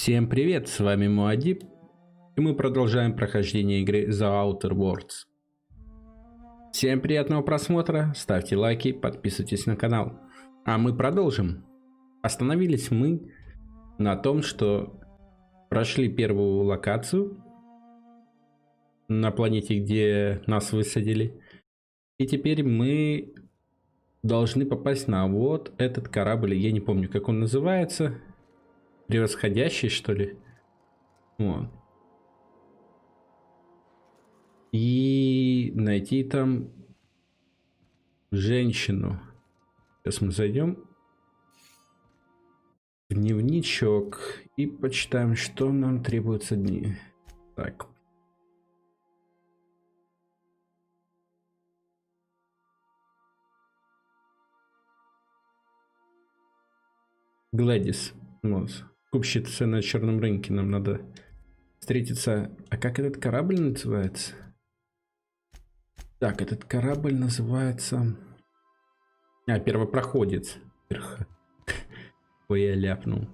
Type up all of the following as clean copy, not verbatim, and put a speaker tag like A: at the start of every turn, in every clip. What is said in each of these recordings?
A: Всем привет, с вами Муадиб, и мы продолжаем прохождение игры The Outer Worlds. Всем приятного просмотра, ставьте лайки, подписывайтесь на канал. А мы продолжим. Остановились мы на том, что прошли первую локацию на планете, где нас высадили. И теперь мы должны попасть на вот этот корабль, я не помню, как он называется. Превосходящий, что ли? Вот. И найти там женщину. Сейчас мы зайдем в дневничок и почитаем, что нам требуется дни. Так. Гладис. Вот. Купщица на черном рынке, нам надо встретиться. А как этот корабль называется? Так, этот корабль называется... первопроходец. Ой, я ляпнул.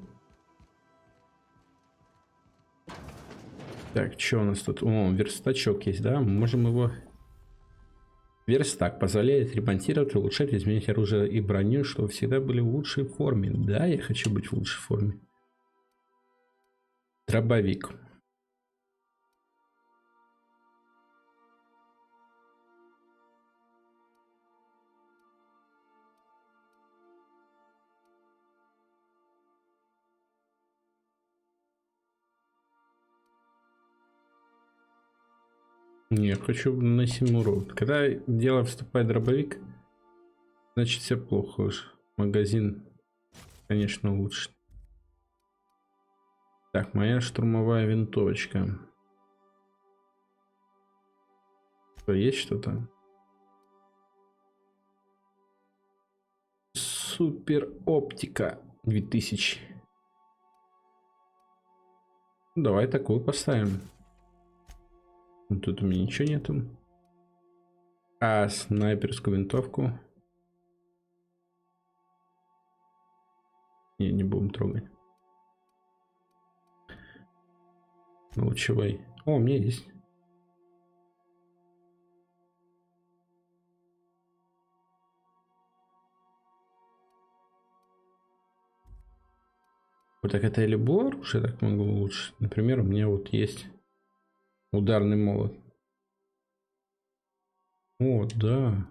A: Так, что у нас тут? О, верстачок есть, да? Мы можем его... Верстак позволяет ремонтировать, улучшать, изменять оружие и броню, чтобы всегда были в лучшей форме. Да, я хочу быть в лучшей форме. Дробовик. Не, я хочу наносим урон. Когда в дело вступает дробовик, значит все плохо уж. Магазин, конечно, лучше. Так, моя штурмовая винтовочка. Есть что-то? Супер оптика 2000. Давай такую поставим. Тут у меня ничего нету. А снайперскую винтовку? Не будем трогать. Лучевой. О, у меня есть. Вот так это любое оружие так могу улучшить. Например, у меня вот есть ударный молот. О, да.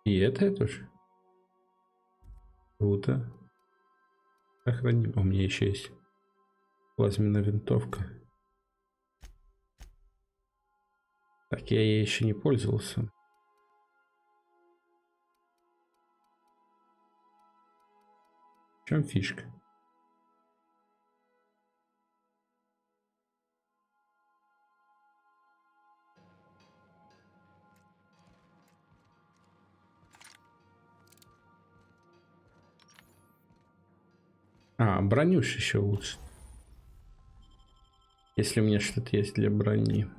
A: И это тоже. Круто. Сохраним. У меня еще есть плазменная винтовка. Так, я ей еще не пользовался. В чем фишка? Бронюш еще лучше. Если у меня что-то есть для брони.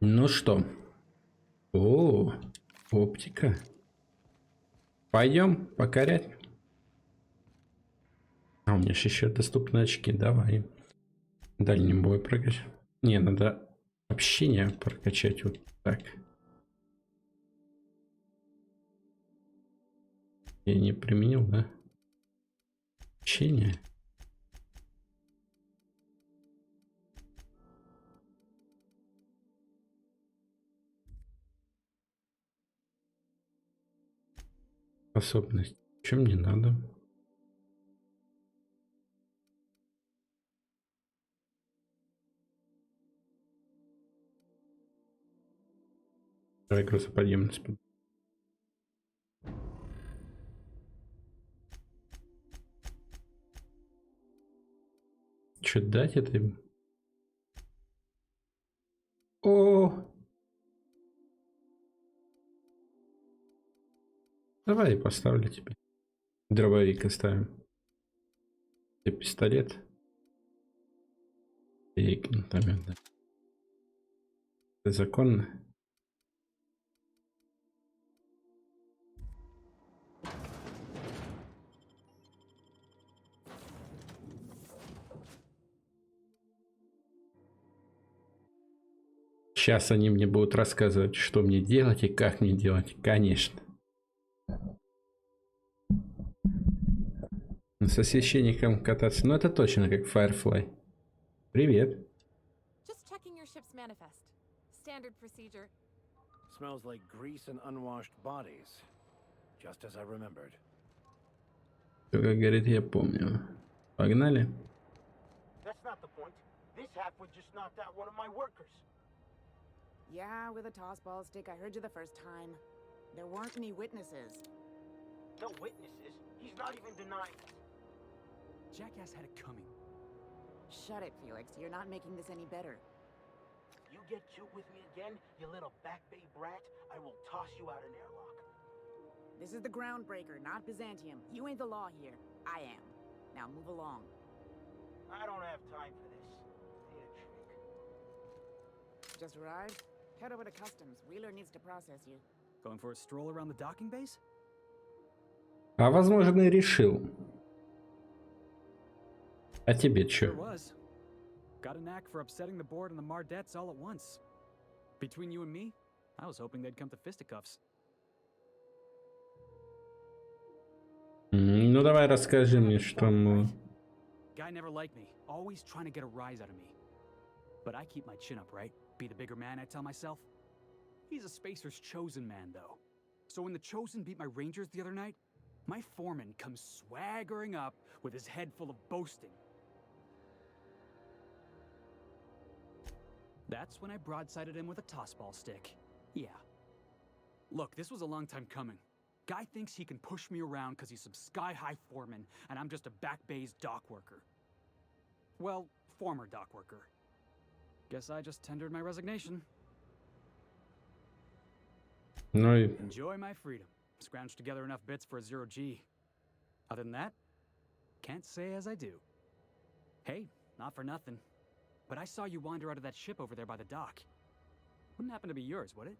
A: Ну что? О, оптика. Пойдем покорять. У меня же еще доступны очки. Давай. Дальний бой прокачать. Не, надо общение прокачать вот так. Я не применил, да? Общение. Способность. Чем мне надо? Давай грузоподъемность. Что дать это им? О! Давай я поставлю тебе. Дробовик оставим. И пистолет. И гранатомет, да. Это законно? Сейчас они мне будут рассказывать, что мне делать и как мне делать. Конечно. Со священником кататься. Ну это точно как Firefly. Привет.
B: Smells like grease and unwashed bodies, just as I remembered.
A: Как говорит, я помню. Погнали.
C: That's not the point. This halfwit just knocked out one of my workers.
D: Yeah, with a toss-ball stick. I heard you the first time. There weren't any witnesses.
C: No witnesses? He's not even denying it.
E: Jackass had it coming.
D: Shut it, Felix. You're not making this any better.
C: You get cute with me again, you little back bay brat, I will toss you out an airlock.
D: This is the Groundbreaker, not Byzantium. You ain't the law here. I am. Now move along.
C: I don't have time for this. Need a trick.
D: Just arrived? Head over to customs. Wheeler needs to process you.
E: Going for a stroll around the docking base?
A: А возможно и решил. А тебе чё?
E: Sure was. Got a knack for upsetting the board and the Mardettes all at once. Between you and me, I was hoping they'd come to fisticuffs.
A: Ну давай расскажи мне, что мы...
E: Guy never liked me, always trying to get a rise out of me. But I keep my chin up, right? Be the bigger man, I tell myself. He's a Spacer's chosen man, though. So when the chosen beat my Rangers the other night, my foreman comes swaggering up with his head full of boasting. That's when I broadsided him with a tossball stick. Yeah. Look, this was a long time coming. Guy thinks he can push me around because he's some sky-high foreman, and I'm just a back bay's dock worker. Well, former dock worker. Guess I just tendered my resignation.
A: Ну и...
E: Enjoy my freedom. Scrounged together enough bits for a 0G. Other than that, can't say as I do. Hey, not for nothing. But I saw you wander out of that ship over there by the dock. Wouldn't happen to be yours, would it?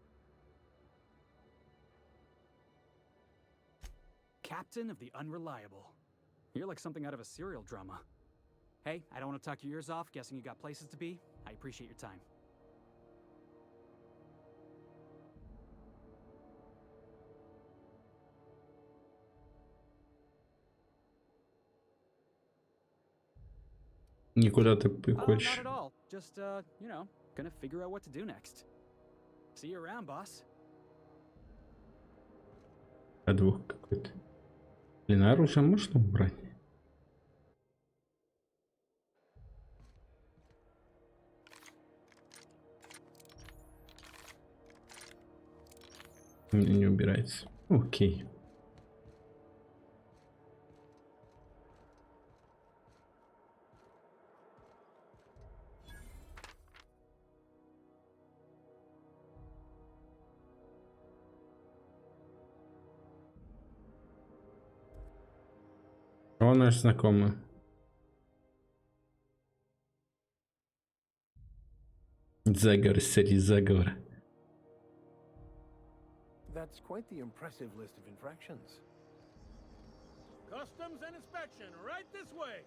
E: Captain of the Unreliable. You're like something out of a serial drama. Hey, I don't want to talk your ears off, guessing you got places to be. I appreciate your time.
A: Никуда ты
E: Not
A: хочешь.
E: at all. Just, you know, gonna figure out what to do next. See you around, boss.
A: А двух какой-то. Блин, оружие можно убрать? Не убирается. Окей. О, наш знакомый. Заговор среди заговора.
B: That's quite the impressive list of infractions.
C: Customs and inspection, right this way.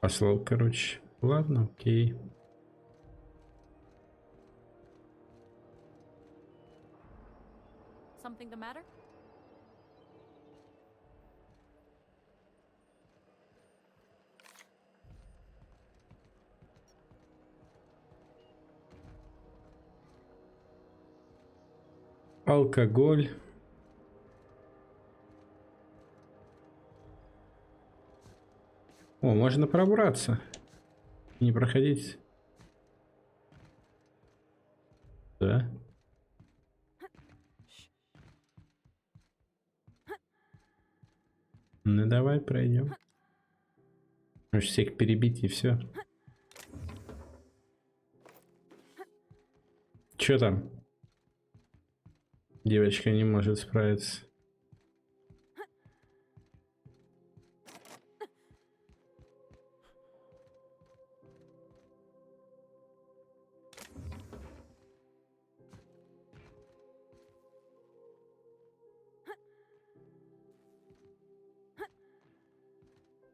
A: Послал, короче. Ладно, окей.
F: Something the matter?
A: Алкоголь. О, можно пробраться. Не проходить. Да? Ну давай пройдем. Может всех перебить и все. Чё там? Девочка не может справиться.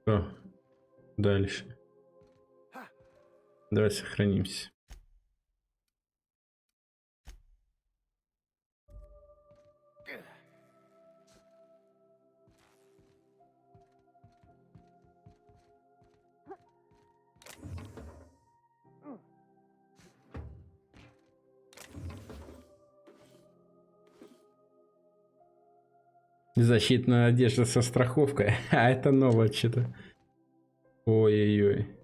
A: Что? Дальше. Давай сохранимся. Защитная одежда со страховкой. А это новое что-то. Ой-ой-ой.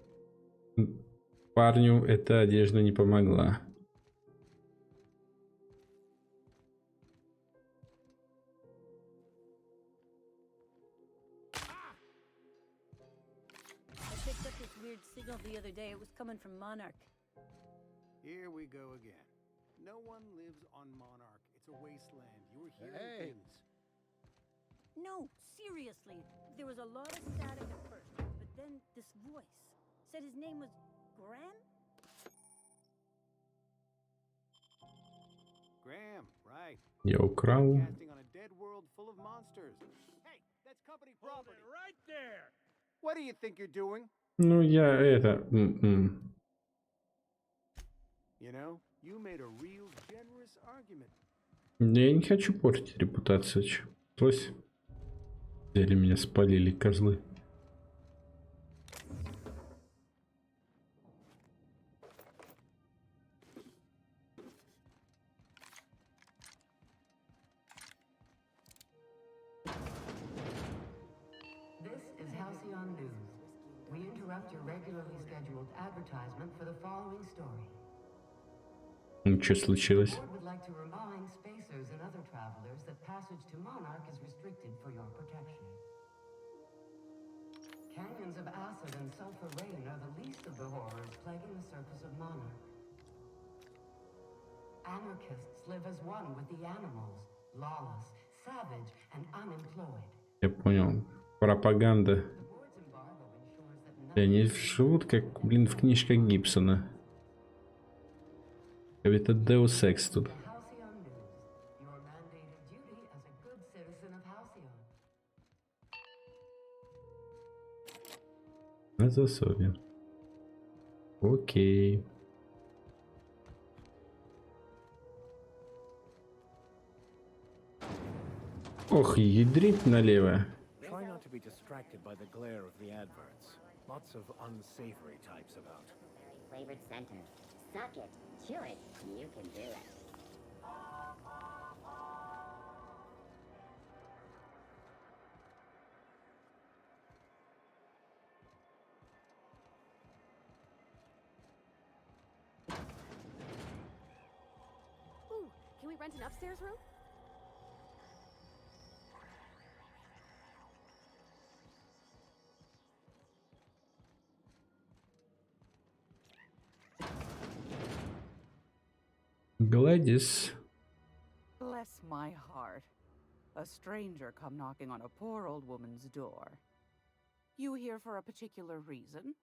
A: Парню эта одежда не помогла.
F: I picked up this weird signal the other day. It was coming from Monarch.
B: Here we go again. No one lives on Monarch. It's a wasteland. You were hearing things.
F: No, seriously. There was a lot of static at first, but then this voice said his name was Graham?
B: Graham, right.
A: Я украл.
B: Casting on a dead world full of monsters. Hey, that's company property. Right there. What do you think you're doing?
A: Ну я это...
B: You know, you made a real generous argument.
A: Я не хочу портить репутацию. Чё? Пришлось. Взяли меня, спалили козлы.
G: This is Альциону News. We interrupt your regularly scheduled advertisement for the following story.
A: Ну что случилось?
G: The board would like to remind spacers and other travelers that passage to Monarch is restricted for your protection. Canyons of acid and sulfur rain are the least of the horrors plaguing the surface of Monarch. Anarchists live as one with the animals, lawless, savage, and unemployed.
A: Я понял. Пропаганда.
G: The board's embargo ensures that
A: И они живут как, блин, в книжках Гибсона. Это Deus Ex тут.
G: Альциону News, your mandated duty as a good citizen of Альциону.
A: На засове. Окей. Ох, ядрить налево.
B: Try not to be distracted by the glare of the adverts. Lots of unsavory types about.
H: Flavored center. Suck it. Chew it. You can do it.
I: Ooh, can we rent an upstairs room?
A: Гладис.
D: Bless my heart. A stranger come knocking on a poor old woman's door. You here for a particular reason?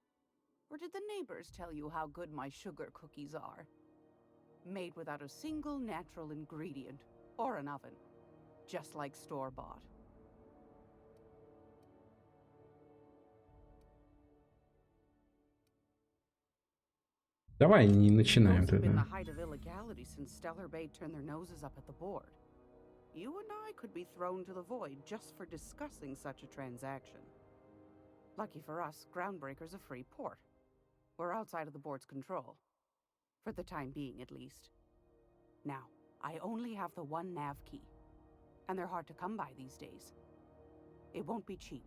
D: Or did the neighbors tell you how good my sugar cookies are? Made without a single natural ingredient or an oven. Just like store-bought.
A: Давай не начинаем
D: Those have been the
A: тогда.
D: height of illegality since Stellar Bay turned their noses up at the board. You and I could be thrown to the void just for discussing such a transaction. Lucky for us, Groundbreaker's a free port. We're outside of the board's control. For the time being, at least. Now, I only have the one nav key. And they're hard to come by these days. It won't be cheap.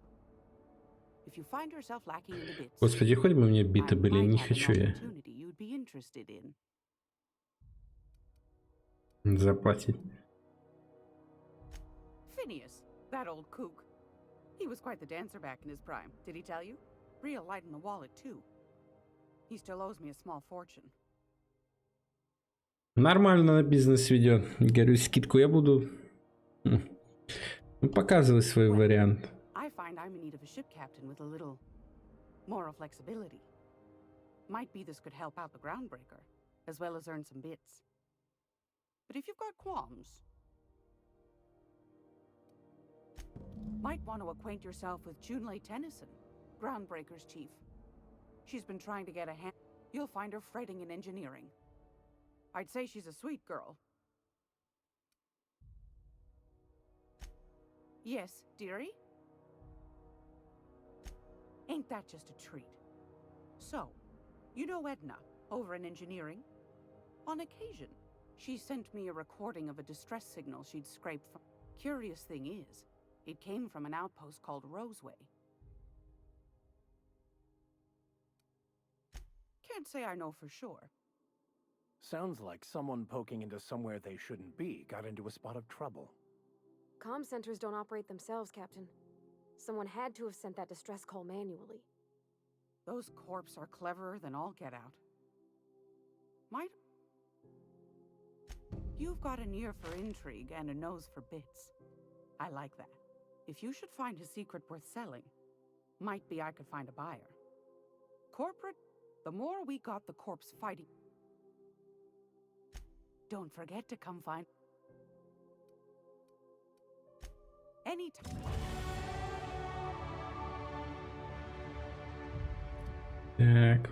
D: If you find yourself lacking in the bits,
A: Господи, хоть бы мне биты
D: I
A: были,
D: might
A: не
D: have an
A: хочу я.
D: opportunity you'd be interested in.
A: заплатить.
D: Phineas, that old kook. He was quite the dancer back in his prime, did he tell you? Real light in the wallet, too. He still owes me a small fortune.
A: Нормально на бизнес ведет. Говорю, скидку я буду. Ну, показывай свой вариант.
D: I find I'm in need of a ship captain with a little moral flexibility. Might be this could help out the groundbreaker, as well as earn some bits. But if you've got qualms, might want to acquaint yourself with Junlei Tennyson, Groundbreaker's chief. She's been trying to get a hand. You'll find her fretting in engineering. I'd say she's a sweet girl. Yes, dearie? Ain't that just a treat? So, you know Edna, over in engineering? On occasion, she sent me a recording of a distress signal she'd scraped from... Curious thing is, it came from an outpost called Roseway. Can't say I know for sure.
J: Sounds like someone poking into somewhere they shouldn't be got into a spot of trouble.
I: Comm centers don't operate themselves, Captain. Someone had to have sent that distress call manually.
D: Those corps are cleverer than all get out. Might... You've got an ear for intrigue and a nose for bits. I like that. If you should find a secret worth selling, might be I could find a buyer. Corporate, the more we got the corpse fighting. Don't forget to come find... Anytime.
A: Так.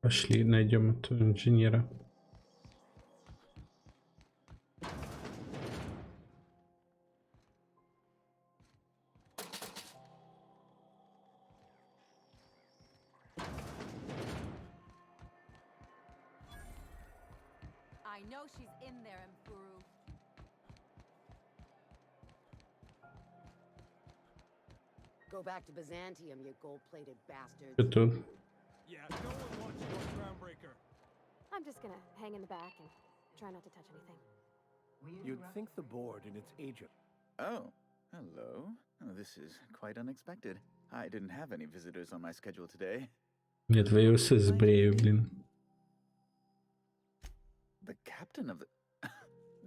A: Пошли, найдем этого инженера.
K: I know she's in there, Mfuru.
G: Go back to Byzantium, you gold-plated bastards.
A: Что тут?
J: Yeah, no one wants you on Groundbreaker.
I: I'm just gonna hang in the back and try not to touch anything.
J: You'd think the board and its agent.
L: Oh, hello. Oh, this is quite unexpected. I didn't have any visitors on my schedule today.
A: Я твои усы сбрею, блин.
L: The captain of the...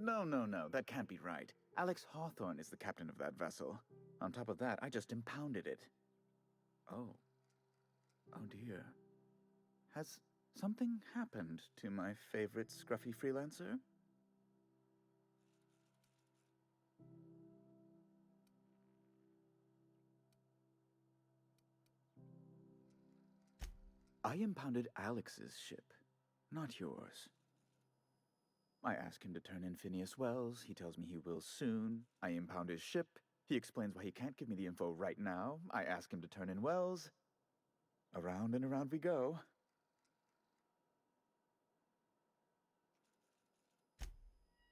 L: No, that can't be right. Alex Hawthorne is the captain of that vessel. On top of that, I just impounded it. Oh. Oh dear. Has something happened to my favorite scruffy freelancer? I impounded Alex's ship, not yours. I ask him to turn in Phineas Wells. He tells me he will soon. I impound his ship. He explains why he can't give me the info right now. I ask him to turn in Wells. Around and around we go.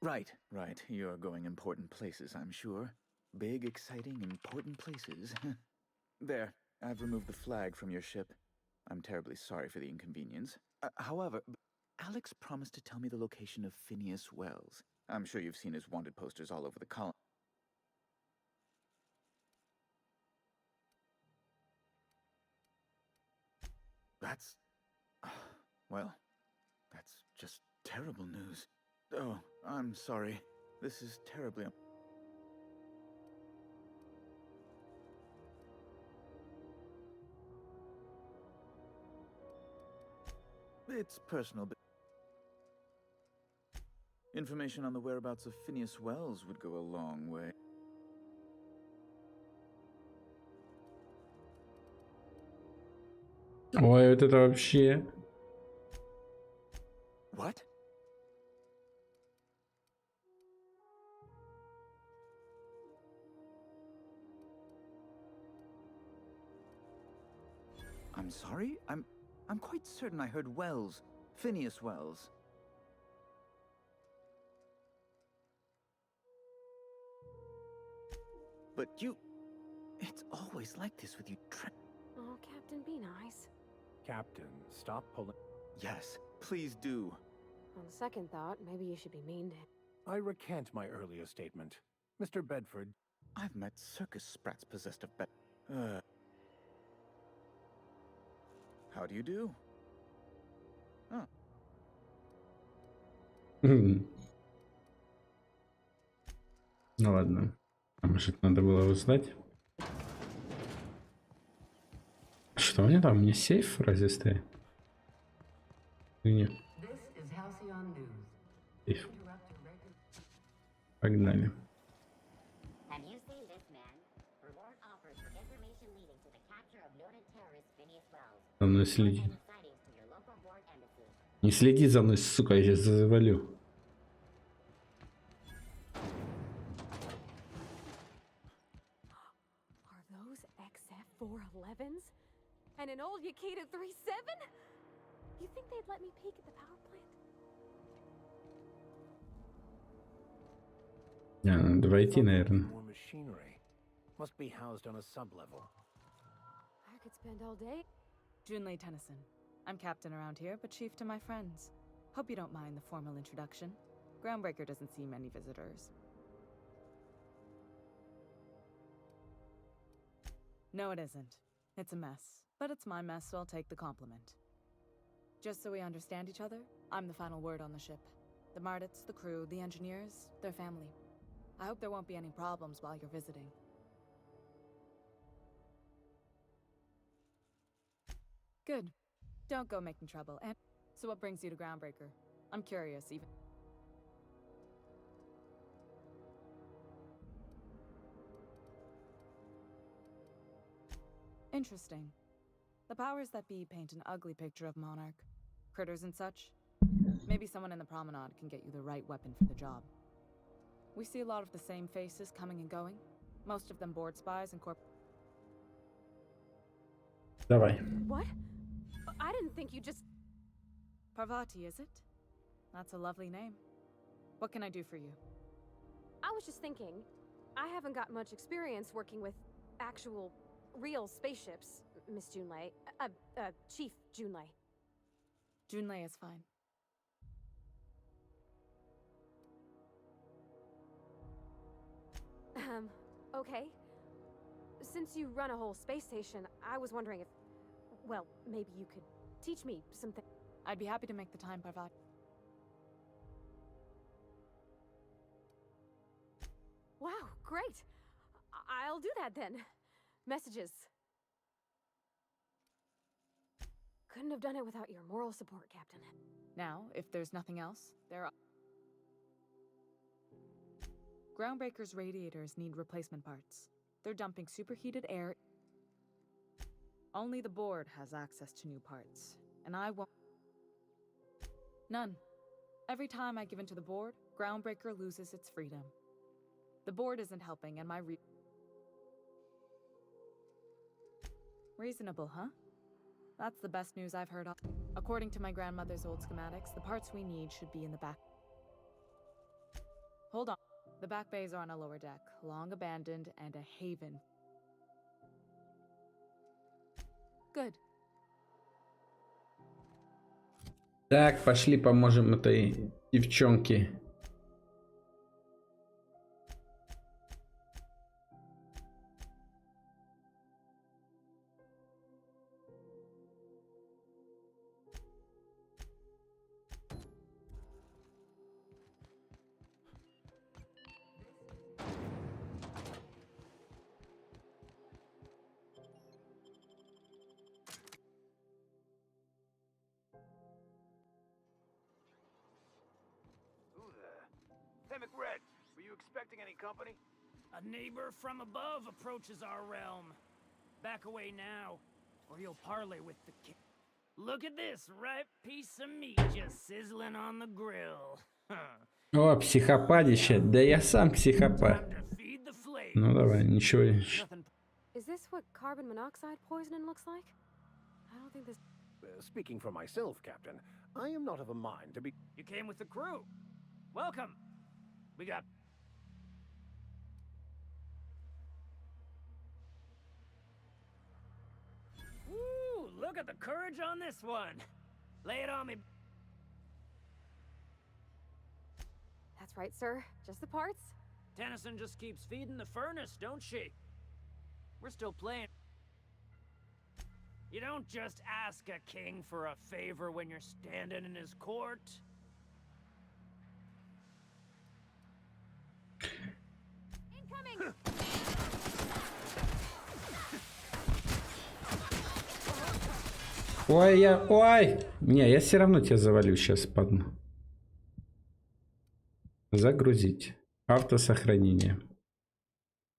L: Right. You're going important places, I'm sure. Big, exciting, important places. There, I've removed the flag from your ship. I'm terribly sorry for the inconvenience. However, Alex promised to tell me the location of Phineas Wells. I'm sure you've seen his wanted posters all over the colony. That's... well, that's just terrible news. Oh, I'm sorry. This is terribly... It's personal, but... Information on the whereabouts of Phineas Wells would go a long way.
A: Ой, вот это вообще...
L: What? I'm sorry? I'm quite certain I heard Wells. Phineas Wells. But you... It's always like this with you,
I: Oh, Captain, be nice.
J: Captain, stop pulling.
L: Yes, please do.
I: On second thought, maybe you should be mean to him.
J: I recant my earlier statement. Mr. Bedford.
L: I've met circus sprats possessed of How do you do? Oh.
A: Ну ладно. А может, надо было узнать? Что у меня там? Мне сейф разве стоит? Нет. Сейф. Погнали.
H: Have you seen this man? Reward offers for information leading to the capture of noted terrorist Phineas Wells.
A: За мной следи. Не следи за мной, сука, я сейчас завалю.
I: Are those XF-411s? And an old Yakita 37? You think they'd let me peek at the power plant?
A: Надо войти, наверное.
J: More machinery. Must be housed on a sublevel.
I: I could spend all day.
M: Junlei Tennyson. I'm captain around here, but chief to my friends. Hope you don't mind the formal introduction. Groundbreaker doesn't see many visitors. No, it isn't. It's a mess. But it's my mess, so I'll take the compliment. Just so we understand each other, I'm the final word on the ship. The Mardits, the crew, the engineers, their family. I hope there won't be any problems while you're visiting. Good. Don't go making trouble. And so what brings you to Groundbreaker? I'm curious, even. Interesting. The powers that be paint an ugly picture of Monarch. Critters and such. Maybe someone in the promenade can get you the right weapon for the job. We see a lot of the same faces coming and going. Most of them board spies and
A: Давай.
I: What? I didn't think you just...
M: Parvati, is it? That's a lovely name. What can I do for you?
I: I was just thinking, I haven't got much experience working with actual, real spaceships, Miss Junlei. Chief Junlei.
M: Junlei is fine.
I: Okay. Since you run a whole space station, I was wondering if... Well, maybe you could teach me something.
M: I'd be happy to make the time, Parvati.
I: Wow, great! I'll do that then. Messages. Couldn't have done it without your moral support, Captain.
M: Now, if there's nothing else, there are... Groundbreaker's radiators need replacement parts. They're dumping superheated air. Only the board has access to new parts, and I won't... None. Every time I give in to the board, Groundbreaker loses its freedom. The board isn't helping, and my Reasonable, huh? That's the best news I've heard. According to my grandmother's old schematics, the parts we need should be in the back. Hold on. The back bays are on a lower deck, long abandoned, and a haven. Good.
A: Так, пошли поможем этой девчонке.
C: Hey, McRed, were you expecting any company?
N: A neighbor from above approaches our realm. Back away now, or you'll parley with the king. look at this ripe piece of meat just sizzling on the grill.
A: О, психопатище. Да я сам психопат. Ну давай, ничего.
I: Is this what carbon monoxide poisoning looks like? I don't think this.
J: Speaking for myself, Captain, I am not of a mind to be.
N: You came with the crew. Welcome. We got. Ooh, look at the courage on this one. Lay it on me.
I: That's right, sir. Just the parts.
N: Tennyson just keeps feeding the furnace, don't she? We're still playing. You don't just ask a king for a favor when you're standing in his court.
I: Incoming!
A: Ой, ой! Не, я все равно тебя завалю сейчас, падну. Загрузить. Автосохранение.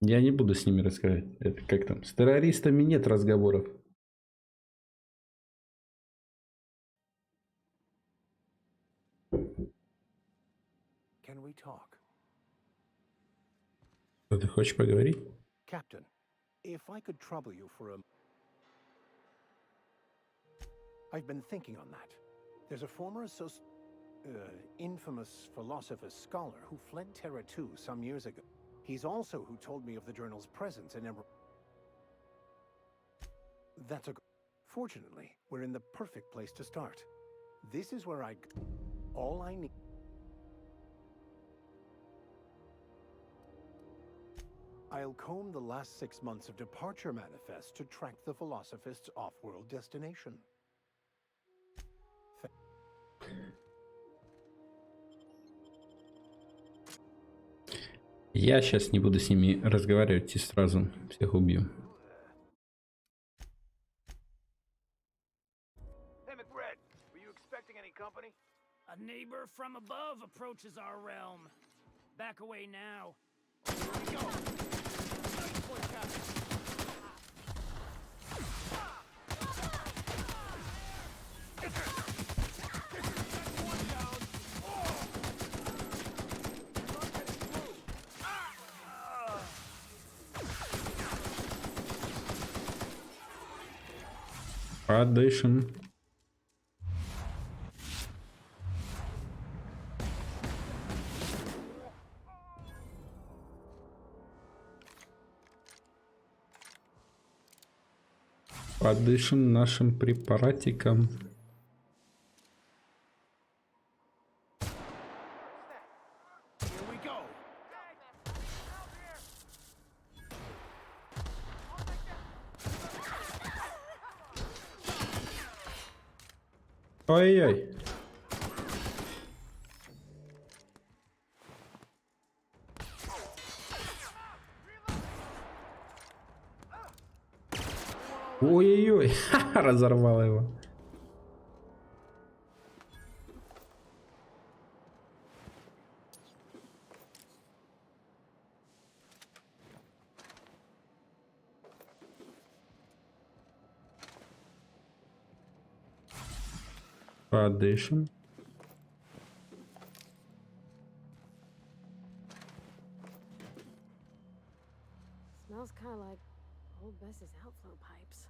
A: Я не буду с ними разговаривать. Это как там? С террористами нет разговоров.
J: Can we talk?
A: Что, ты хочешь поговорить?
J: Captain, if I could trouble you for a... I've been thinking on that. There's a former infamous philosopher scholar who fled Terra 2 some years ago. He's also who told me of the journal's presence in Emerald. That's a... Fortunately, we're in the perfect place to start. This is where all I need... I'll comb the last 6 months of departure manifest to track the philosophist's off-world destination.
A: Я сейчас не буду с ними разговаривать и сразу всех убью.
N: Hey, McRed, were you expecting any company? A neighbor from above approaches our realm. Back away now. Here we go.
A: Подышим. Подышим нашим препаратиком. Ой-ой. Ой-ой-ой. Разорвало его. Подышим.
I: Smells kind of like old Bess's outflow pipes.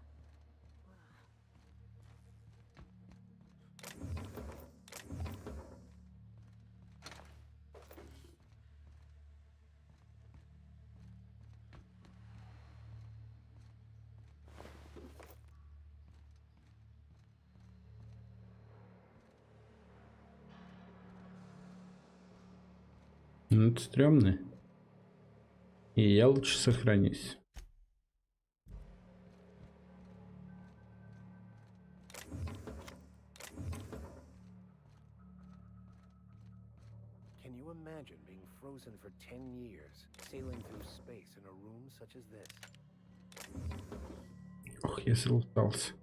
A: Ну, это стрёмно. И я лучше сохранюсь.
J: Can you imagine being frozen for 10 years, sailing through space in a room such as this?
A: Ох, я залутался.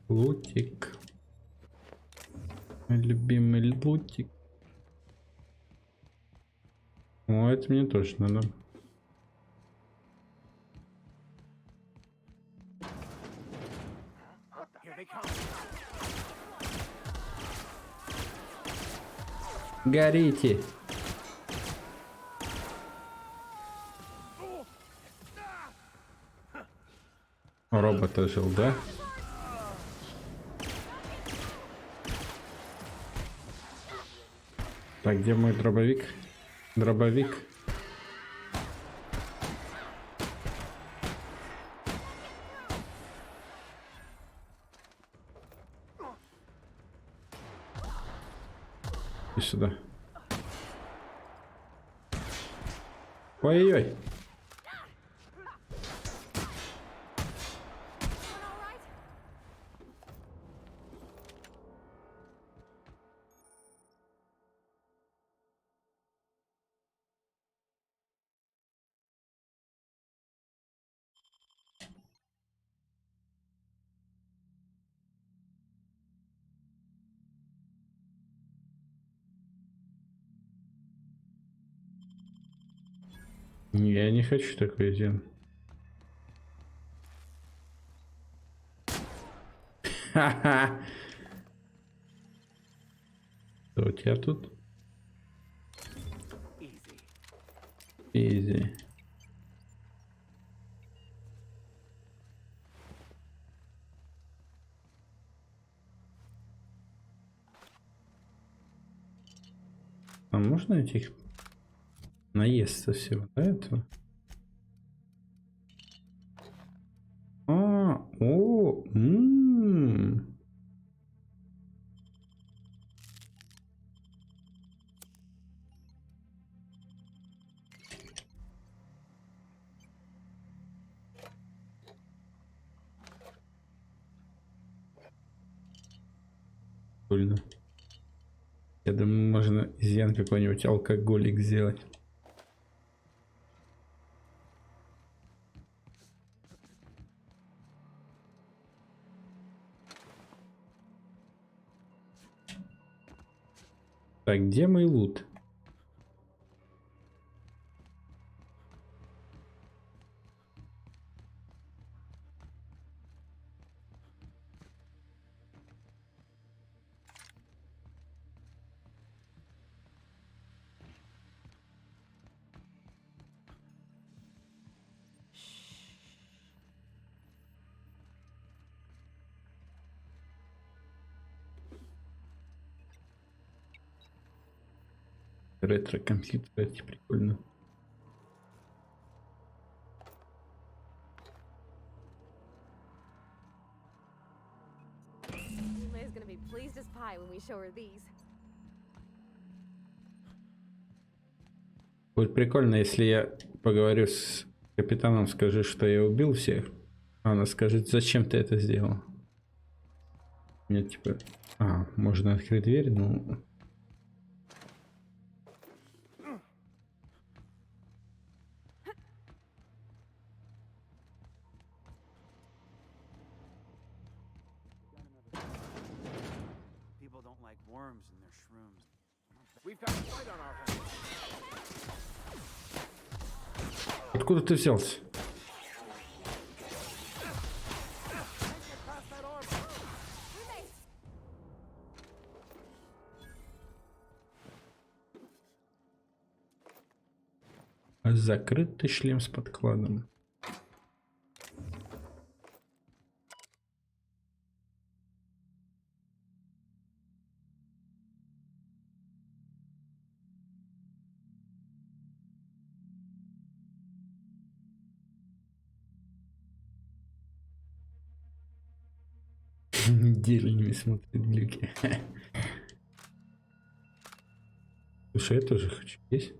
A: Лутик. Мой любимый лутик. О, это мне точно надо. Горите! Робот ожил, да? Так, где мой дробовик? Дробовик. И сюда. Ой-ой-ой. Я не хочу такое делать. Ха-ха. Что у тебя тут? Изи. А можно этих наесться всего до этого? Прикольно. Я думаю, можно изъян какой-нибудь алкоголик сделать. Так, где мой лут? Ретро-компьютер, это прикольно.
I: Liz gonna be pleased as pie when we show her these.
A: Будет прикольно, если я поговорю с капитаном, скажу, что я убил всех. А она скажет, зачем ты это сделал? Мне типа... можно открыть дверь, но... Откуда ты взялся? Закрытый шлем с подкладом. Недельными смотрит глюки. Слушай, я тоже хочу. Есть?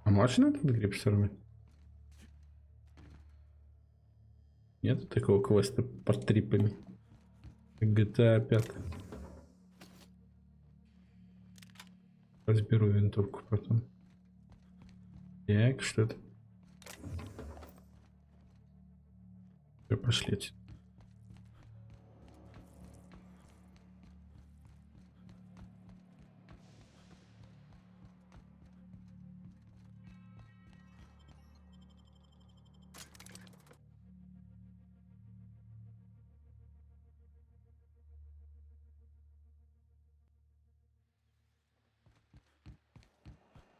A: А можно этот гриб сорвать? Нет такого квеста под трипами. GTA 5. Разберу винтовку потом. Так, что это? Все, пошли.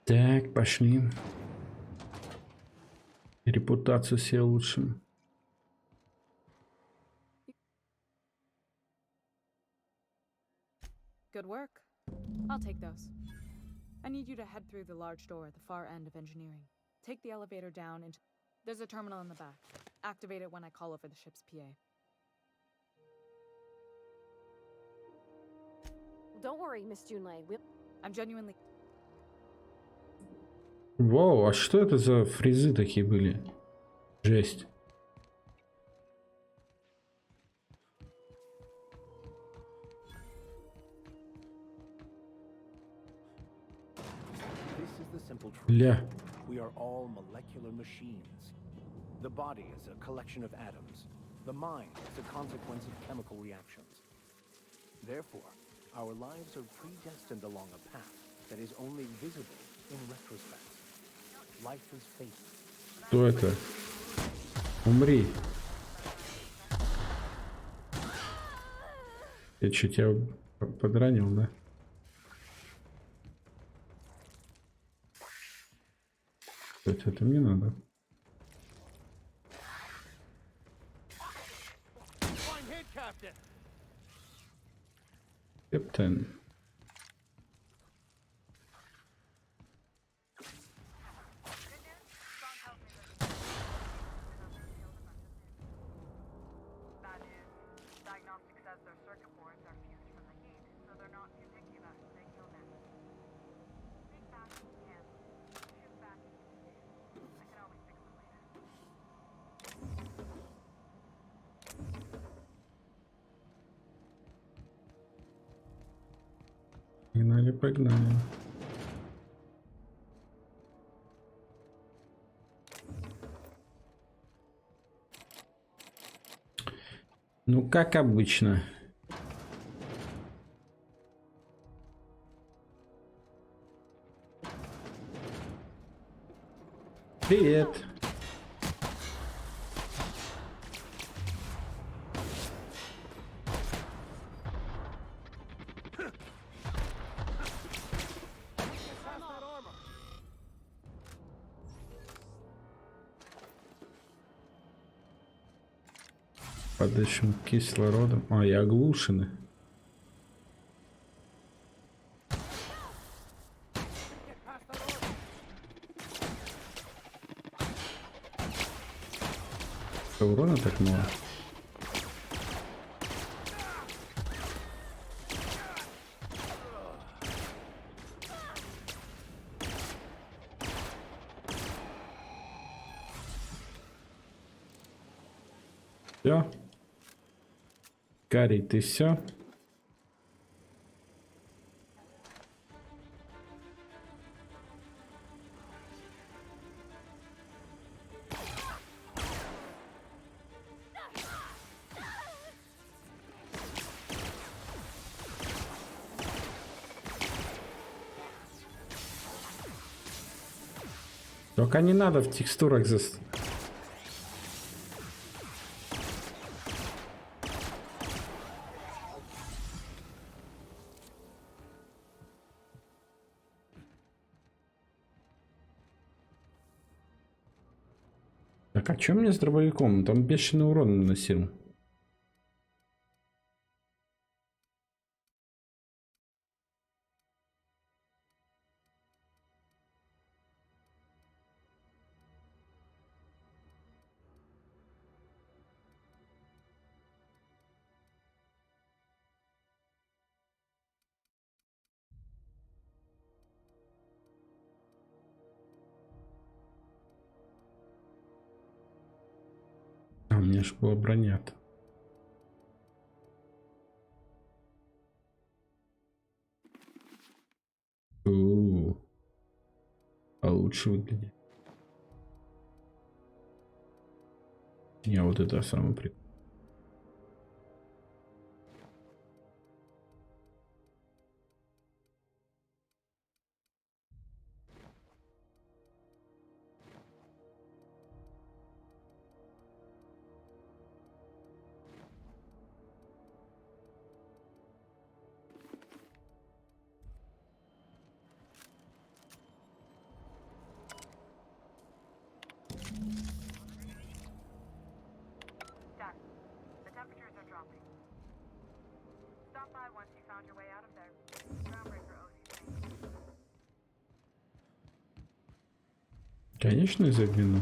A: Так, пошли. Репутацию себе улучшим.
M: Good work. I'll take those. I need you to head through the large door at the far end of engineering. Take the elevator down into... There's a terminal in the back. Activate it when I call over the ship's PA.
I: Don't worry, Miss Junlei.
M: I'm genuinely...
A: Вау, а что это за фризы такие были? Жесть. Ля.
J: We are all molecular machines. The body is a collection of atoms. The mind is a consequence of chemical reactions. Therefore, our lives are predestined along a path that is only visible in retrospect. Life is fate.
A: Кто это? Умри. Я что, тебя подранил, да? Это мне надо. Капитан. Погнали, погнали. Ну, как обычно. Привет. Подышим кислородом. А, и оглушены. Урона так мало. Все. Карий, ты все? Только не надо в текстурах Так, а чё мне с дробовиком? Там бешеный урон наносил. А у меня же была броня-то. А лучше выглядит. Не, вот это самый прикол. Конечно, загляну.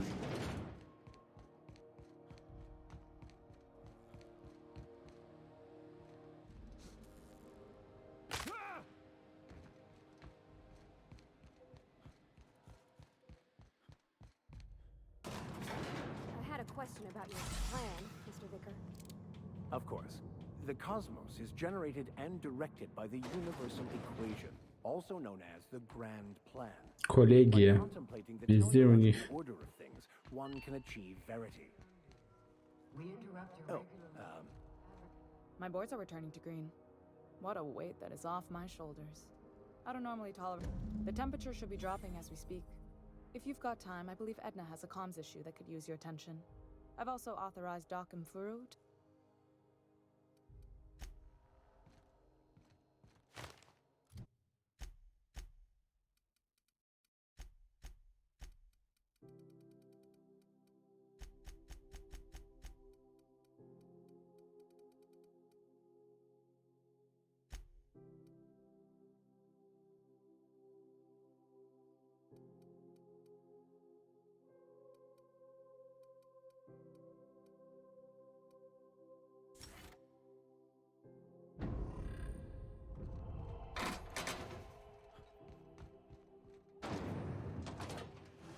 I: Question about your plan, Mr. Vicker.
J: Of course. The cosmos is generated and directed by the universal equation, also known as the grand plan.
A: Коллегия.
J: By contemplating the
A: Везде у них.
J: teleological order of things, one can achieve verity.
G: We interrupt your
M: My boards are returning to green. What a weight that is off my shoulders. I don't normally tolerate. The temperature should be dropping as we speak. If you've got time, I believe Edna has a comms issue that could use your attention. I've also authorized Doc and Furu to...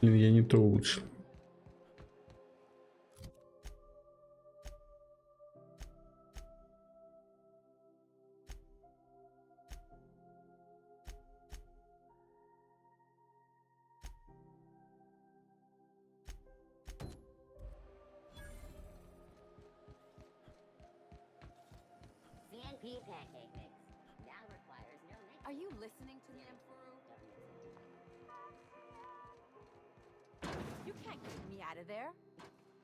A: Блин, я не то улучшил.
H: CNP pancake mix. Now requires no mix.
K: Are you listening to me, Emperor? You can't get me out of there.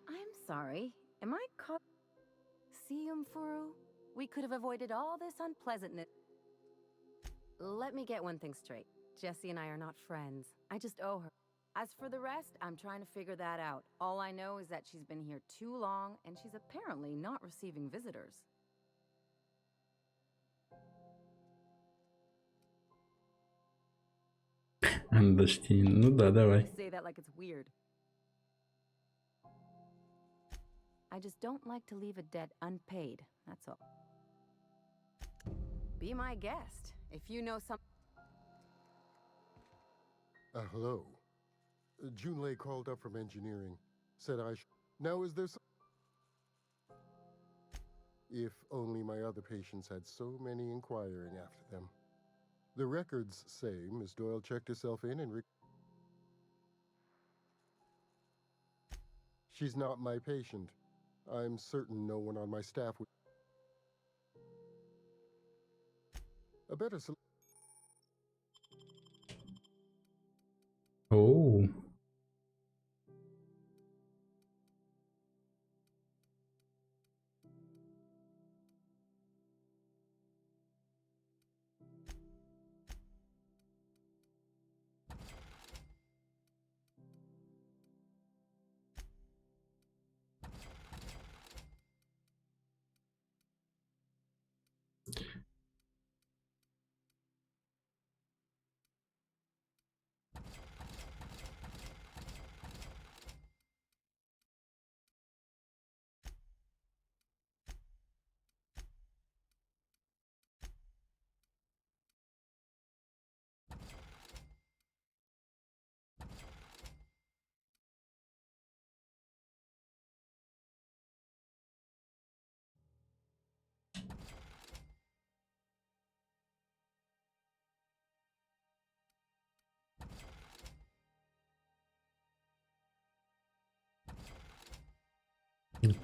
O: I'm sorry. Am I caught? See, Furu? We could have avoided all this unpleasantness. Let me get one thing straight. Jessie and I are not friends. I just owe her. As for the rest, I'm trying to figure that out. All I know is that she's been here too long, and she's apparently not receiving visitors.
A: Understand. Ну да, давай.
O: Say that like it's weird. I just don't like to leave a debt unpaid, that's all. Be my guest. If you know some...
P: Hello. Junlei called up from engineering. Said I Now is there If only my other patients had so many inquiring after them. The records say Miss Doyle checked herself in and She's not my patient. I'm certain no one on my staff would... A better
A: Oh.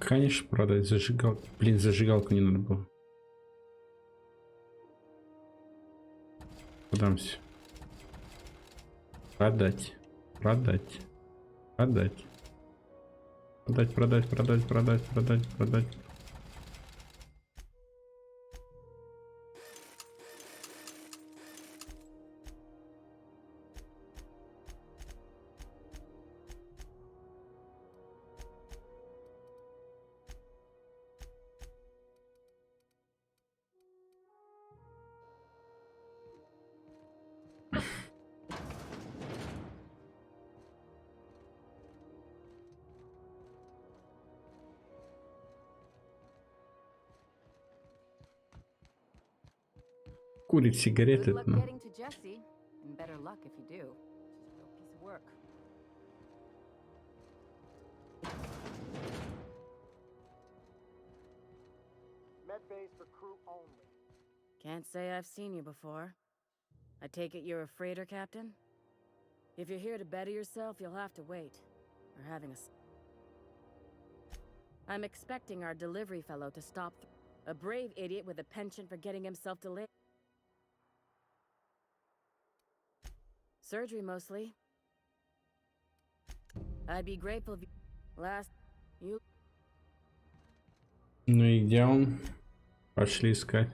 A: Конечно, продать зажигалку. Блин, зажигалку не надо было. Продамся. Продать. Продать. Продать. Продать, продать, продать, продать, продать, продать. Курить сигареты,
O: Good luck
A: ну.
O: getting to Jesse, and better luck if you do. It's a real piece of work.
N: Med bays for crew only.
Q: Can't say I've seen you before. I take it you're a freighter captain? If you're here to better yourself, you'll have to wait. We're having I'm expecting our delivery fellow to stop. A brave idiot with a penchant for getting himself delayed. Surgery mostly. I'd be grateful if you...
A: Ну и где он? Пошли искать.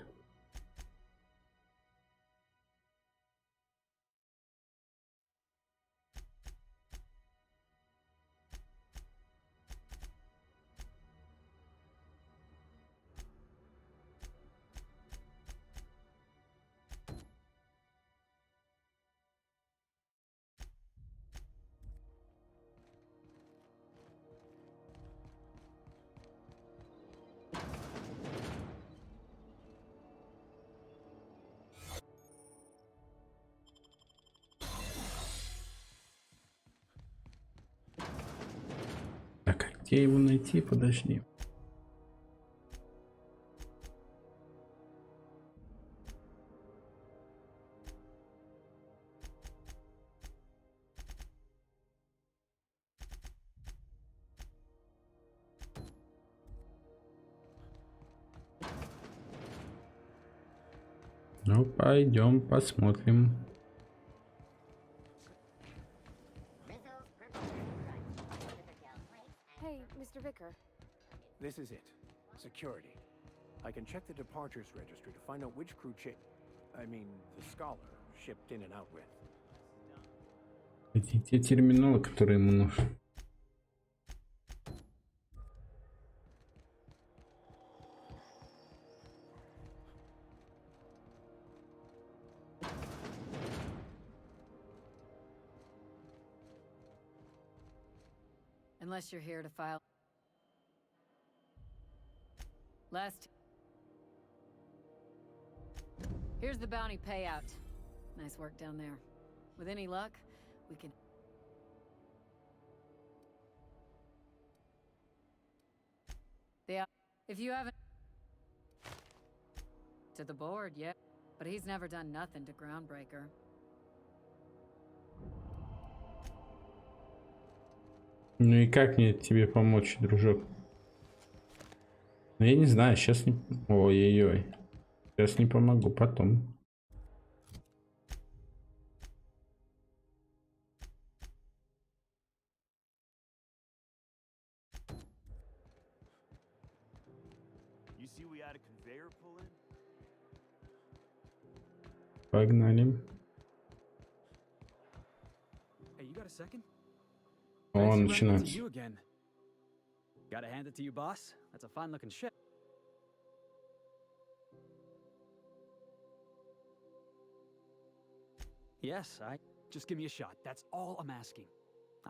A: Так, а где его найти? Подожди. Ну, пойдем посмотрим.
I: Hey, Mr. Vicker.
J: This is it. Security. I can check the departures registry to find out which crew the scholar shipped in and out with.
A: Эти те терминалы, которые ему нужны.
Q: Unless you're here to file. Here's the bounty payout. Nice work down there. With any luck, we can... If you haven't... To the board, yeah. But he's never done nothing to Groundbreaker.
A: Ну и как мне тебе помочь, дружок? Ну я не знаю, сейчас не... Ой-ой-ой. Сейчас не помогу, потом. Погнали. О, начинается.
E: Gotta hand it to you, boss. That's a fine-looking ship. Yes, just give me a shot. That's all I'm asking.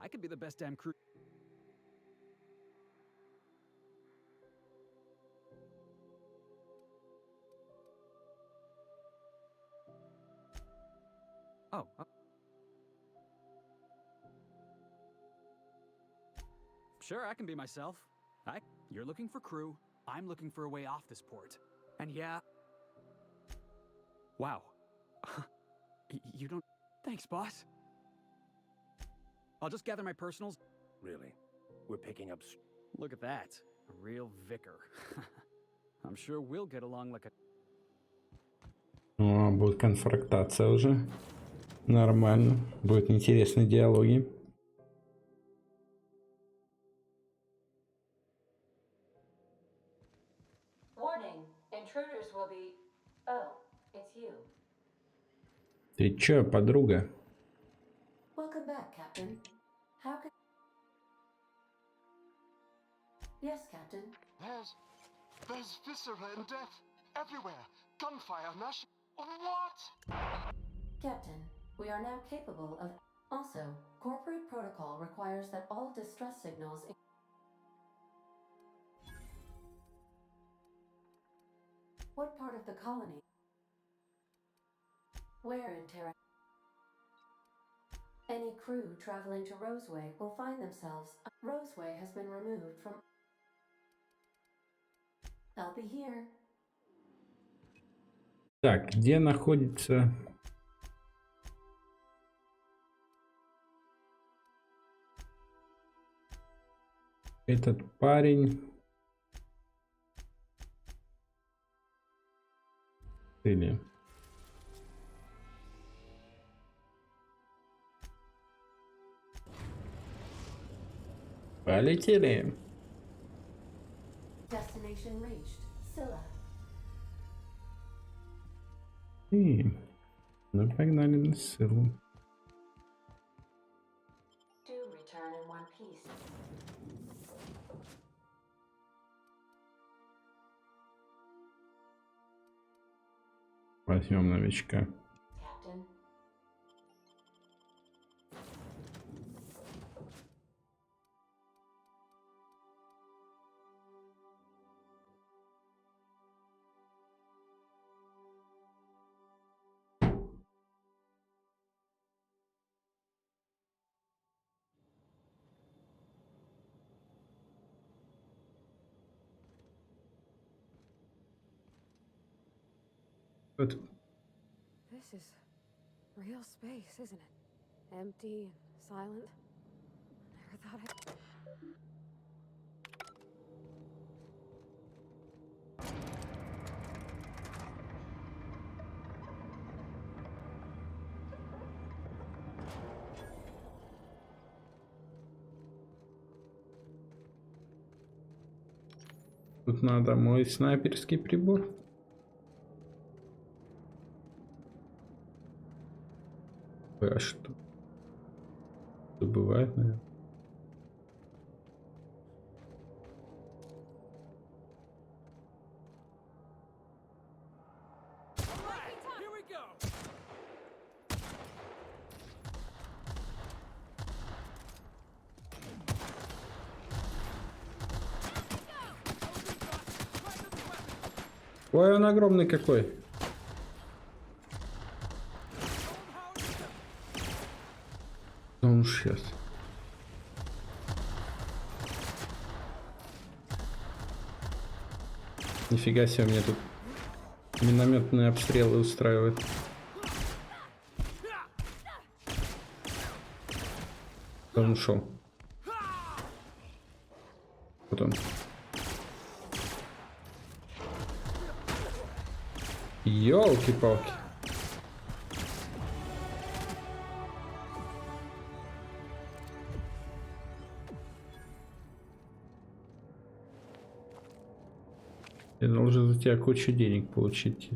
E: I could be the best damn crew. Oh. Sure, I can be myself. You're looking for crew. I'm looking for a way off this port. And yeah. Wow. You don't... Thanks, boss. I'll just gather my personals.
J: Really? We're picking up...
E: Look at that. A real vicar. I'm sure we'll get along like a...
A: О, будет конфронтация уже. Нормально. Будут интересные диалоги.
G: Warning. Intruders will be... Oh, it's you.
A: Ты чё, подруга?
G: Welcome back, Captain. How can... Yes, Captain.
R: There's viscera and death everywhere. Gunfire, What?
G: Captain, we are now capable of... Also, corporate protocol requires that all distress signals... What part of the colony?
S: Where in Terra? Any crew traveling to Roseway will find themselves. Roseway has been removed from. I'll be here.
A: Так, где находится этот парень? Или полетели.
S: Destination reached. Scylla.
A: И ну погнали на ссылку.
S: Do return in one piece.
A: Возьмем новичка.
S: Captain.
A: Вот.
I: This is real space, isn't it? Empty and silent. Never thought I'd...
A: Тут надо мой снайперский прибор. А что? Что бывает, наверное? Ой, он огромный какой. Он сейчас. Нифига себе, мне тут минометные обстрелы устраивают. Он ушел. Вот он. Ёлки-палки. Я должен за тебя кучу денег получить.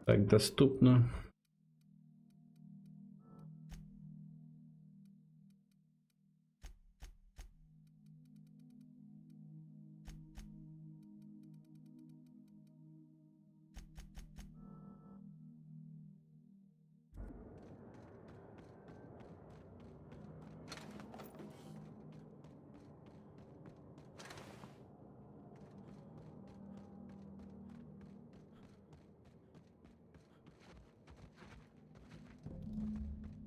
A: Так, доступно.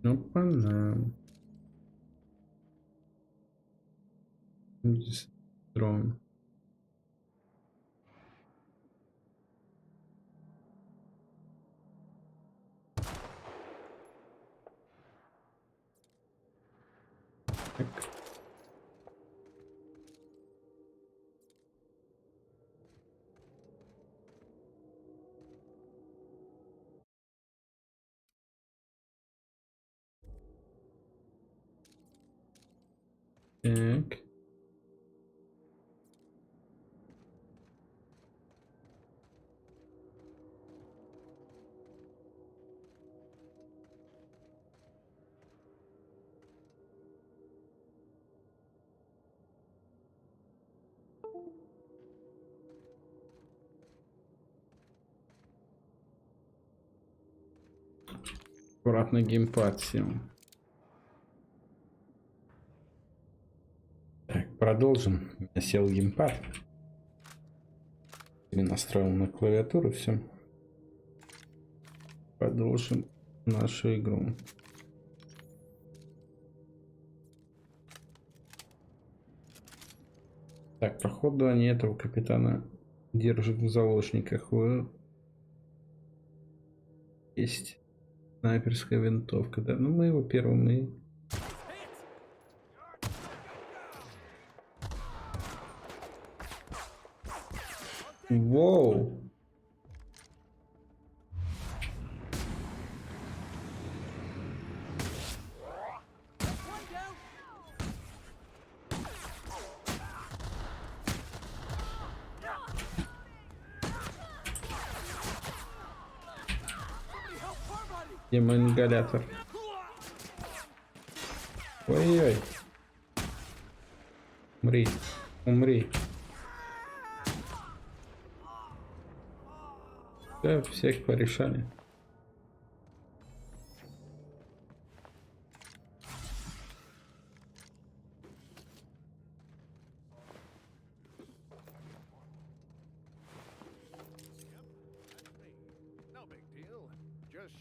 A: Опа-на. Дрон. Так. Так. Аккуратно геймпад сел. Так, продолжим. Я сел геймпад. Или настроил на клавиатуру, все. Продолжим нашу игру. Так, походу они этого капитана держат в заложниках. Есть снайперская винтовка, да? Ну мы его первым и... Воу! Ингалятор. Ой-ой. Умри. Умри. Да, всех порешали.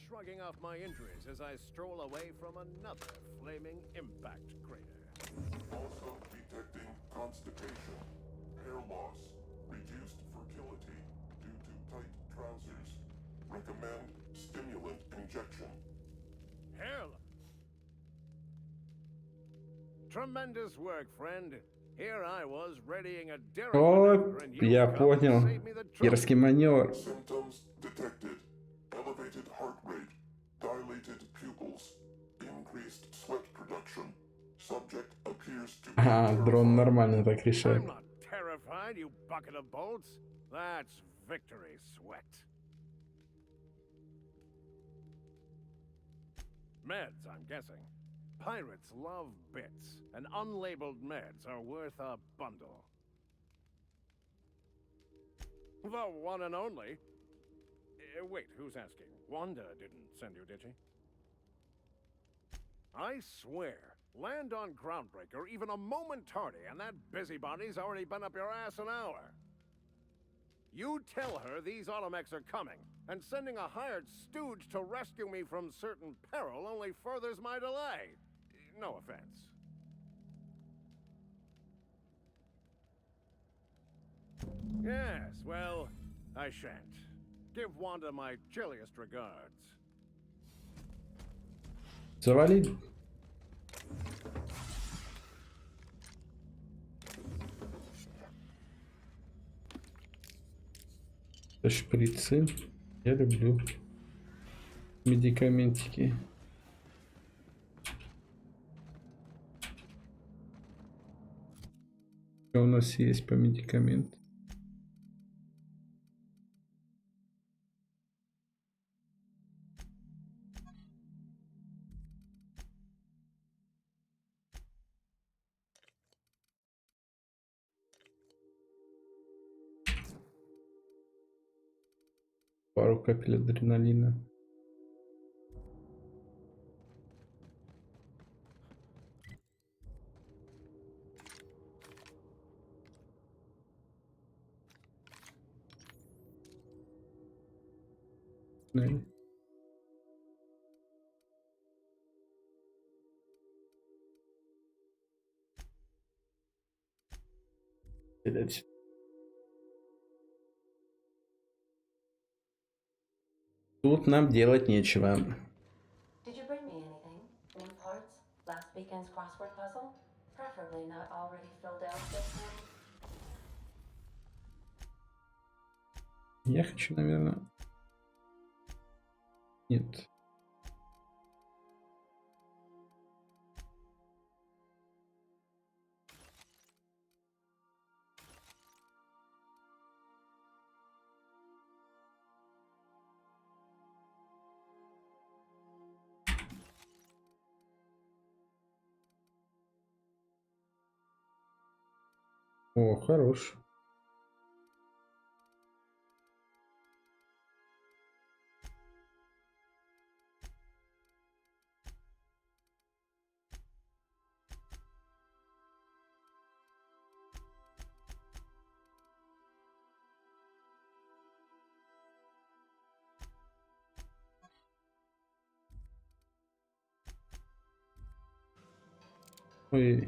T: Shrugging off my injuries as I stroll away from another flaming impact crater.
U: Also detecting constipation, hair loss, reduced fertility due to tight trousers. Recommend stimulant injection.
T: Hell! Tremendous work, friend. Here I was readying a
A: О, я понял. Дерзкий маневр.
U: Symptoms detected. Elevated heart rate, dilated pupils, increased sweat production. Subject appears to be
A: Дрон нормально так решает.
T: I'm not terrified, you bucket of bolts. That's victory sweat. Meds, I'm guessing. Pirates love bits, and unlabeled meds are worth a bundle. The one and only. Wait, who's asking? Wanda didn't send you, did she? I swear, land on Groundbreaker even a moment tardy, and that busybody's already been up your ass an hour. You tell her these automechs are coming, and sending a hired stooge to rescue me from certain peril only furthers my delay. No offense. Yes, well, I shan't. Give Wanda my chilliest regards.
A: Завалить. Шприцы. Я люблю медикаментики. Что у нас есть по медикаментам? Пару капель адреналина. Тут нам делать нечего.
S: Did you bring me anything? New parts? Last weekend's crossword puzzle? Preferably not already filled out this time.
A: Я хочу, наверное... Нет. О, хорош. Ой.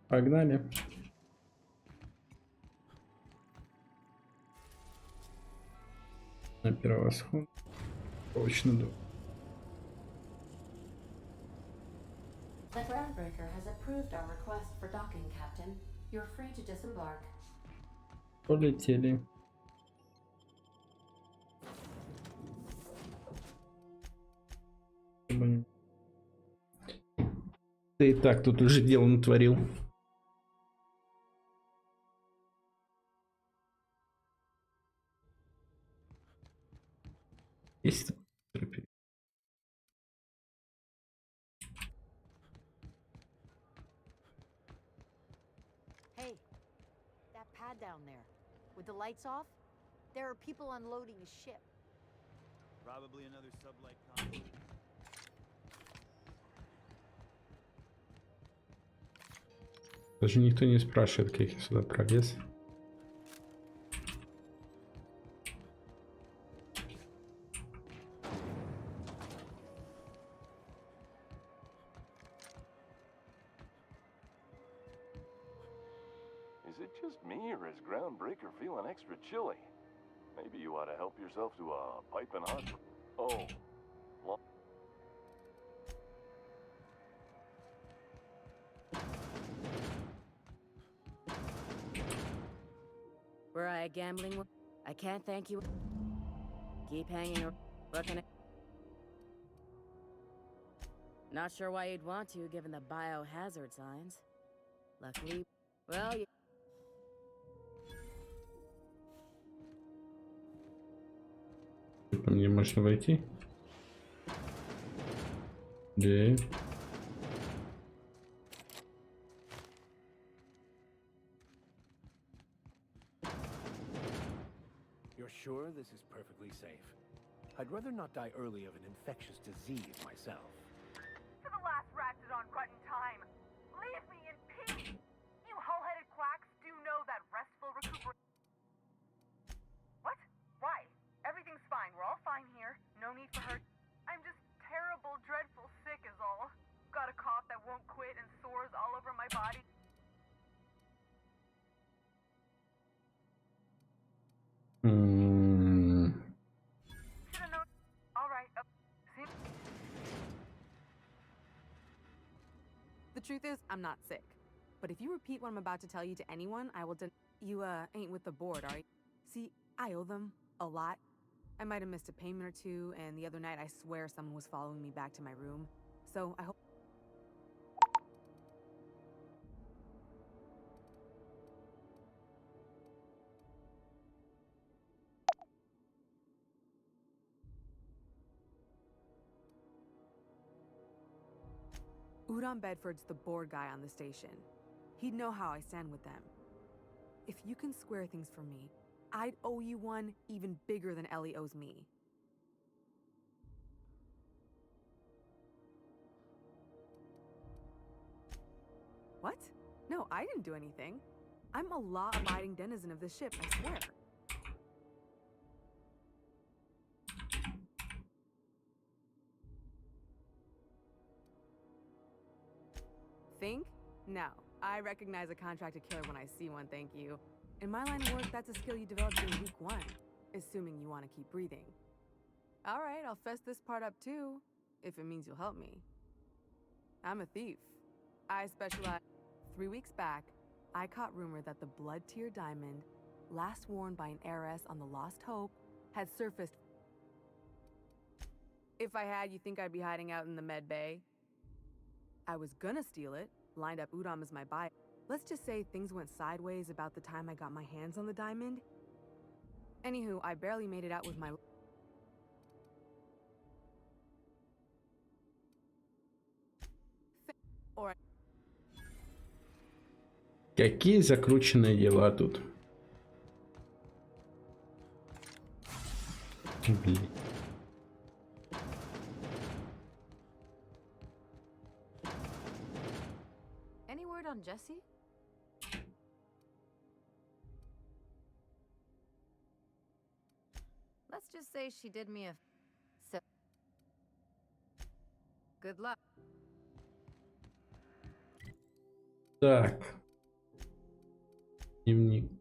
A: Погнали. На первосход. Точно да.
S: The groundbreaker has approved our request for docking, Captain. You're free to disembark.
A: Полетели. Ты и так тут уже дело натворил. Есть.
K: Hey, that pad down there, with the lights off, there are people unloading a ship.
F: Probably another sublight convoy.
A: Даже никто не спрашивает, как я сюда пролез.
V: Is it just me, or is Groundbreaker feeling extra chilly? Maybe you ought to help yourself to a piping hot. Oh.
Q: Were I a gambling? I can't thank you. Keep hanging. Looking at. Not sure why you'd want to, given the biohazard signs. Luckily, well, you.
A: Мне можно войти? Да.
J: You're sure this is perfectly safe? I'd rather not die early of an infectious disease myself.
W: For the last ratchet on rotten time, leave me in peace! You hull-headed quacks do know that restful recuperation. What? Why? Everything's fine. We're all fine here. No need for her. I'm just terrible, dreadful sick is all. Got a cough that won't quit and sores all over my body. Should've known. All right. See?
M: The truth is, I'm not sick. But if you repeat what I'm about to tell you to anyone, I will You, ain't with the board, are you? See, I owe them a lot. I might have missed a payment or two, and the other night I swear someone was following me back to my room. So I hope... Udon Bedford's the board guy on the station. He'd know how I stand with them. If you can square things for me, I'd owe you one even bigger than Ellie owes me. What? No, I didn't do anything. I'm a law-abiding denizen of this ship, I swear. Think? No. I recognize a contracted killer when I see one, thank you. In my line of work, that's a skill you develop in week 1, assuming you want to keep breathing. All right, I'll fess this part up too, if it means you'll help me. I'm a thief. I specialize. 3 weeks back, I caught rumor that the blood tier diamond, last worn by an heiress on the Lost Hope, had surfaced. If I had, you think I'd be hiding out in the med bay? I was gonna steal it, lined up Udom as my buyer. Let's just say things went sideways about the time I got my hands on the diamond. Anywho, I barely made it out with my... Or...
A: Какие закрученные дела тут. Блин.
O: Any word on Jessie? Let's just say she did me a... So... Good luck.
A: Так. Дневник.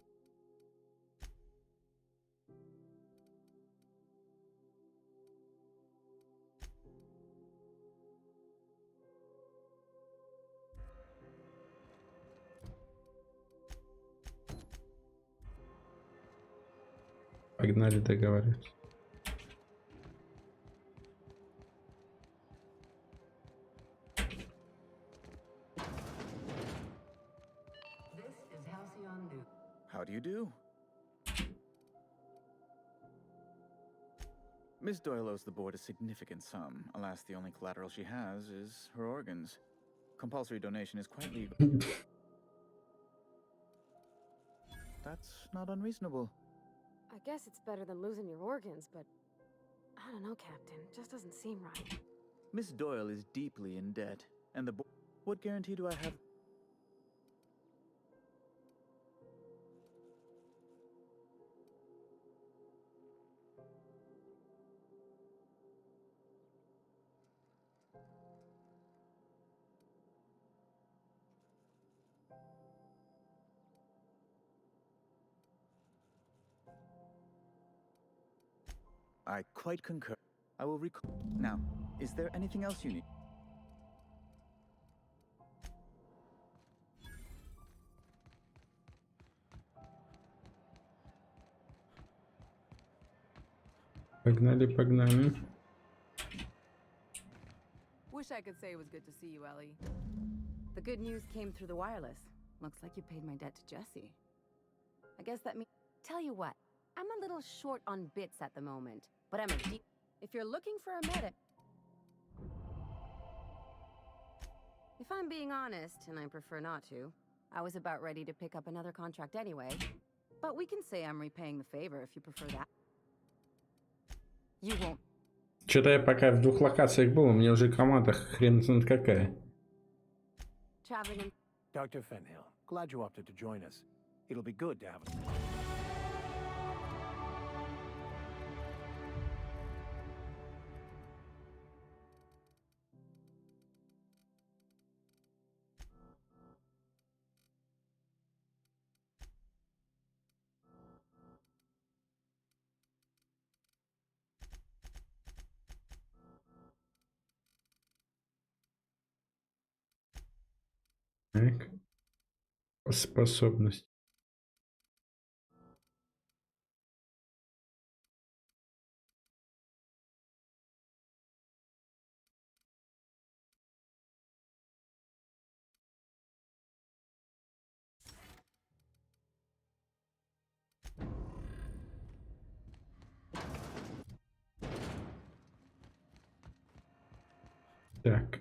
A: Погнали договариваться.
G: This is Альциону.
B: How do you do? Miss Doyle owes the board a significant sum. Alas, the only collateral she has is her organs. Compulsory donation is quite legal. That's not unreasonable.
I: I guess it's better than losing your organs, but I don't know, Captain. It just doesn't seem right.
B: Miss Doyle is deeply in debt, and the board... What guarantee do I have? I quite concur. I will recall. Now, is there anything else you need?
A: Погнали, погнали.
M: Wish I could say it was good to see you, Ellie.
O: The good news came through the wireless. Looks like you paid my debt to Jessie. I guess that means... Tell you what, I'm a little short on bits at the moment, but I'm a deep... If you're looking for a medic... If I'm being honest, and I prefer not to, I was about ready to pick up another contract anyway. But we can say I'm repaying the favor if you prefer that. You won't.
A: Что-то я пока в двух локациях был, у меня уже команда хрен знает какая.
J: Dr. Fenhill, glad you opted to join us. It'll be good to have a...
A: Так. Способность. Так.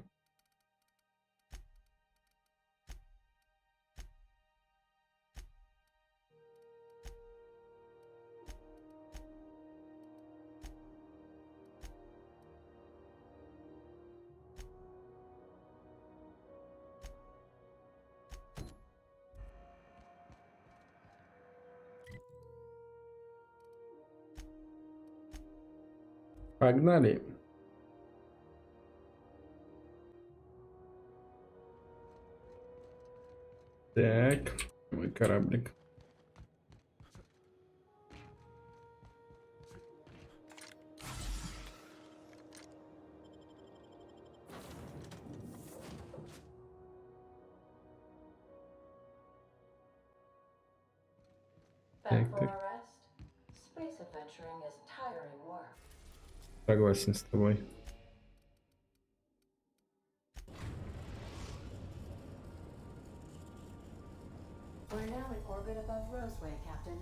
A: Погнали. Так, мой кораблик.
S: Back for a rest? Space adventuring is tiring work.
A: Согласен с тобой.
S: We're now in orbit above Roseway, Captain.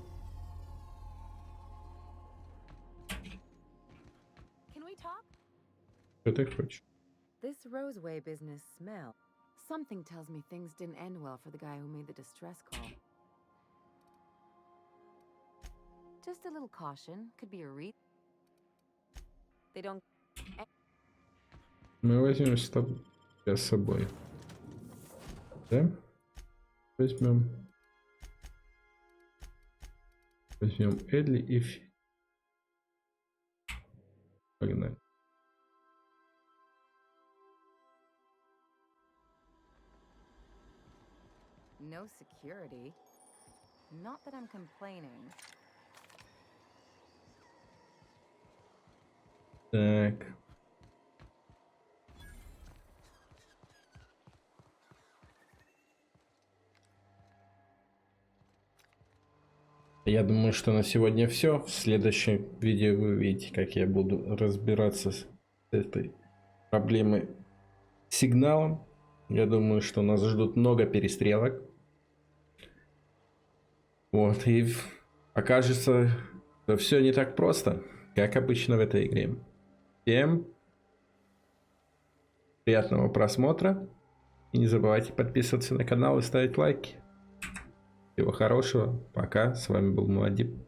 O: Can we talk?
A: Что ты хочешь?
O: This Roseway business smell. Something tells me things didn't end well for the guy who made the distress call. Just a little caution. Could be a read. They don't...
A: Мы возьмем с собой. Да? Возьмем Элли и Фи. Погнали.
O: No security. Not that I'm complaining.
A: Так. Я думаю, что на сегодня все. В следующем видео вы увидите, как я буду разбираться с этой проблемой сигналом. Я думаю, что нас ждут много перестрелок. Вот, и окажется, что все не так просто, как обычно в этой игре. Всем приятного просмотра. И не забывайте подписываться на канал и ставить лайки. Всего хорошего. Пока. С вами был Муадиб.